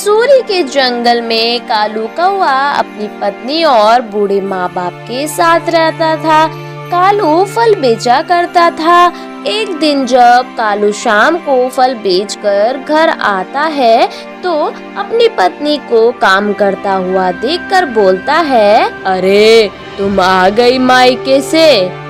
मसूरी के जंगल में कालू कौआ अपनी पत्नी और बूढ़े माँ बाप के साथ रहता था। कालू फल बेचा करता था। एक दिन जब कालू शाम को फल बेचकर घर आता है तो अपनी पत्नी को काम करता हुआ देखकर बोलता है, अरे तुम आ गई मायके से,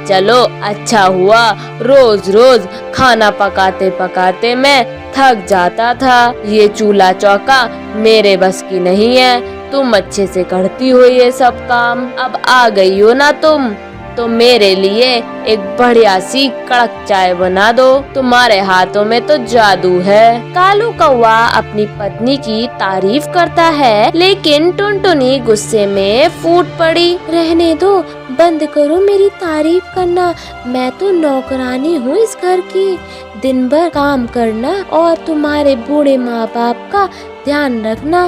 चलो अच्छा हुआ। रोज रोज खाना पकाते पकाते मैं थक जाता था। ये चूल्हा चौका मेरे बस की नहीं है। तुम अच्छे से करती हो ये सब काम, अब आ गई हो ना तुम, तो मेरे लिए एक बढ़िया सी कड़क चाय बना दो। तुम्हारे हाथों में तो जादू है। कालू कौवा अपनी पत्नी की तारीफ करता है, लेकिन टुनटुनी गुस्से में फूट पड़ी। रहने दो, बंद करो मेरी तारीफ करना। मैं तो नौकरानी हूँ इस घर की। दिन भर काम करना और तुम्हारे बूढ़े माँ बाप का ध्यान रखना।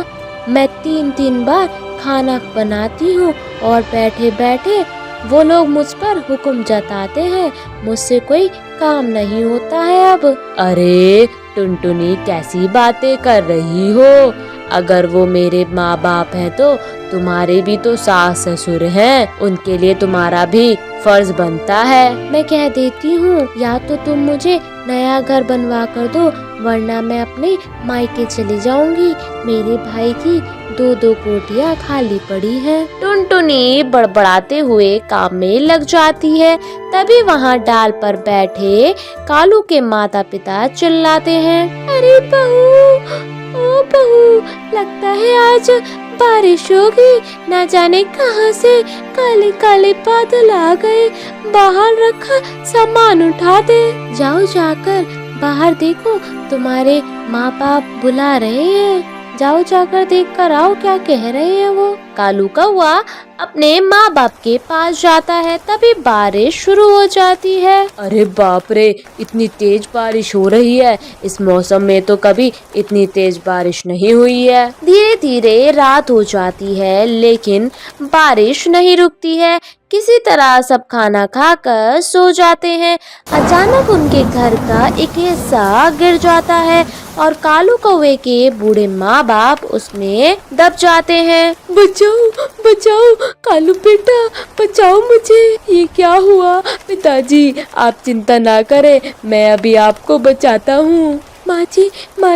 मैं 3-3 बार खाना बनाती हूँ और बैठे बैठे वो लोग मुझ पर हुक्म जताते हैं। मुझसे कोई काम नहीं होता है अब। अरे टुनटुनी, कैसी बातें कर रही हो? अगर वो मेरे माँ बाप हैं तो तुम्हारे भी तो सास ससुर हैं, उनके लिए तुम्हारा भी फर्ज बनता है। मैं कह देती हूँ, या तो तुम मुझे नया घर बनवा कर दो, वरना मैं अपने मायके चली जाऊंगी। मेरे भाई की 2-2 कोठियाँ खाली पड़ी हैं। टुनटुनी बड़बड़ाते हुए काम में लग जाती है। तभी वहाँ डाल पर बैठे कालू के माता पिता चिल्लाते हैं, अरे बहू, ओ बहू, लगता है आज बारिश होगी। ना जाने कहां से काले काले बादल आ गए। बाहर रखा सामान उठा दे। जाओ, जाकर बाहर देखो, तुम्हारे माँ बाप बुला रहे हैं। जाओ, जाकर देख कर आओ क्या कह रहे हैं वो। कालू कौवा अपने माँ बाप के पास जाता है। तभी बारिश शुरू हो जाती है। अरे बाप रे, इतनी तेज बारिश हो रही है। इस मौसम में तो कभी इतनी तेज बारिश नहीं हुई है। धीरे धीरे रात हो जाती है, लेकिन बारिश नहीं रुकती है। किसी तरह सब खाना खाकर सो जाते हैं। अचानक उनके घर का एक हिस्सा गिर जाता है और कालू कौवे के बूढ़े माँ बाप उसमें दब जाते हैं। बचाओ, बचाओ, कालू बेटा, बचाओ मुझे। ये क्या हुआ? पिताजी, आप चिंता ना करें, मैं अभी आपको बचाता हूँ। माँ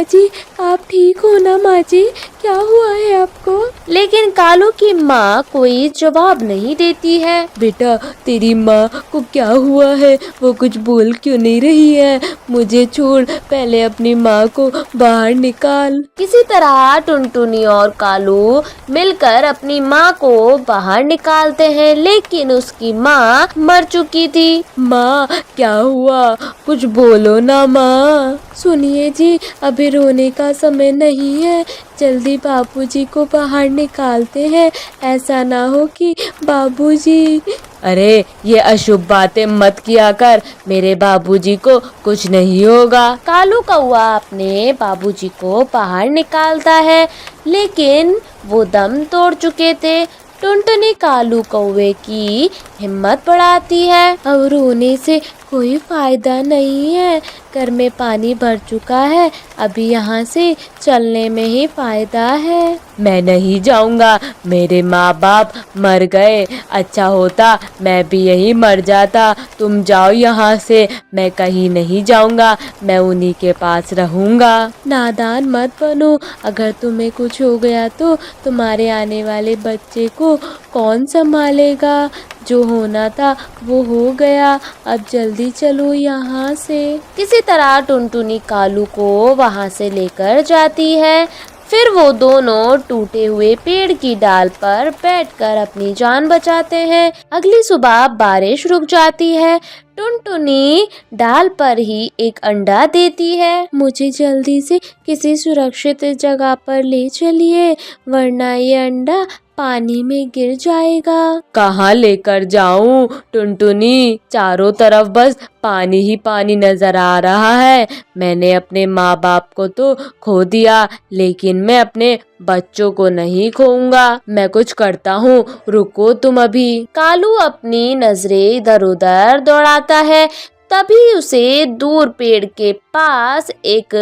जी, आप ठीक हो ना? माँ जी, क्या हुआ है आपको? लेकिन कालू की माँ कोई जवाब नहीं देती है। बेटा, तेरी माँ को क्या हुआ है? वो कुछ बोल क्यों नहीं रही है? मुझे छोड़, पहले अपनी माँ को बाहर निकाल। किसी तरह टुनटुनी और कालू मिलकर अपनी माँ को बाहर निकालते हैं, लेकिन उसकी माँ मर चुकी थी। माँ, क्या हुआ? कुछ बोलो ना माँ। सुनिए जी, अभी रोने का समय नहीं है। जल्दी बाबूजी को बाहर निकालते हैं, ऐसा ना हो कि बाबूजी। अरे ये अशुभ बातें मत किया कर, मेरे बाबूजी को कुछ नहीं होगा। कालू कौवा अपने बाबूजी को बाहर निकालता है, लेकिन वो दम तोड़ चुके थे। टुनटुनी कालू कौवे की हिम्मत बढ़ाती है। अब रोने से कोई फायदा नहीं है, घर में पानी भर चुका है, अभी यहाँ से चलने में ही फायदा है। मैं नहीं जाऊंगा, मेरे माँ बाप मर गए। अच्छा होता मैं भी यहीं मर जाता। तुम जाओ यहाँ से, मैं कहीं नहीं जाऊंगा, मैं उन्हीं के पास रहूंगा। नादान मत बनो, अगर तुम्हें कुछ हो गया तो तुम्हारे आने वाले बच्चे को कौन संभालेगा? जो होना था वो हो गया, अब जल्दी चलो यहाँ से। किसी तरह टुनटुनी कालू को वहाँ से लेकर जाती है। फिर वो दोनों टूटे हुए पेड़ की डाल पर बैठकर अपनी जान बचाते हैं। अगली सुबह बारिश रुक जाती है। टुनटुनी डाल पर ही एक अंडा देती है। मुझे जल्दी से किसी सुरक्षित जगह पर ले चलिए, वरना ये अंडा पानी में गिर जाएगा। कहाँ लेकर जाऊं टुनटुनी? चारों तरफ बस पानी ही पानी नजर आ रहा है। मैंने अपने माँ बाप को तो खो दिया, लेकिन मैं अपने बच्चों को नहीं खोऊंगा। मैं कुछ करता हूँ, रुको तुम अभी। कालू अपनी नजरें इधर उधर दौड़ाता है। तभी उसे दूर पेड़ के पास एक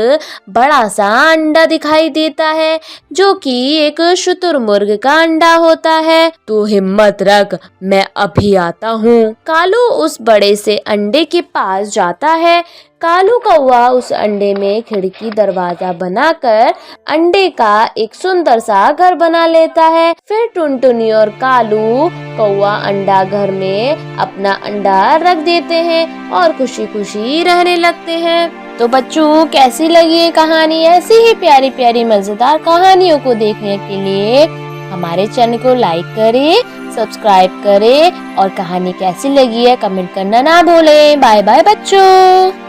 बड़ा सा अंडा दिखाई देता है, जो कि एक शुतुरमुर्ग का अंडा होता है। तू हिम्मत रख, मैं अभी आता हूँ। कालू उस बड़े से अंडे के पास जाता है। कालू कौवा उस अंडे में खिड़की दरवाजा बनाकर अंडे का एक सुंदर सा घर बना लेता है। फिर टुनटुनी और कालू कौवा अंडा घर में अपना अंडा रख देते हैं और खुशी खुशी रहने लगते हैं। तो बच्चों, कैसी लगी ये कहानी? ऐसी ही प्यारी प्यारी मजेदार कहानियों को देखने के लिए हमारे चैनल को लाइक करें, सब्सक्राइब करें और कहानी कैसी लगी है कमेंट करना ना भूलें। बाय बाय बच्चों।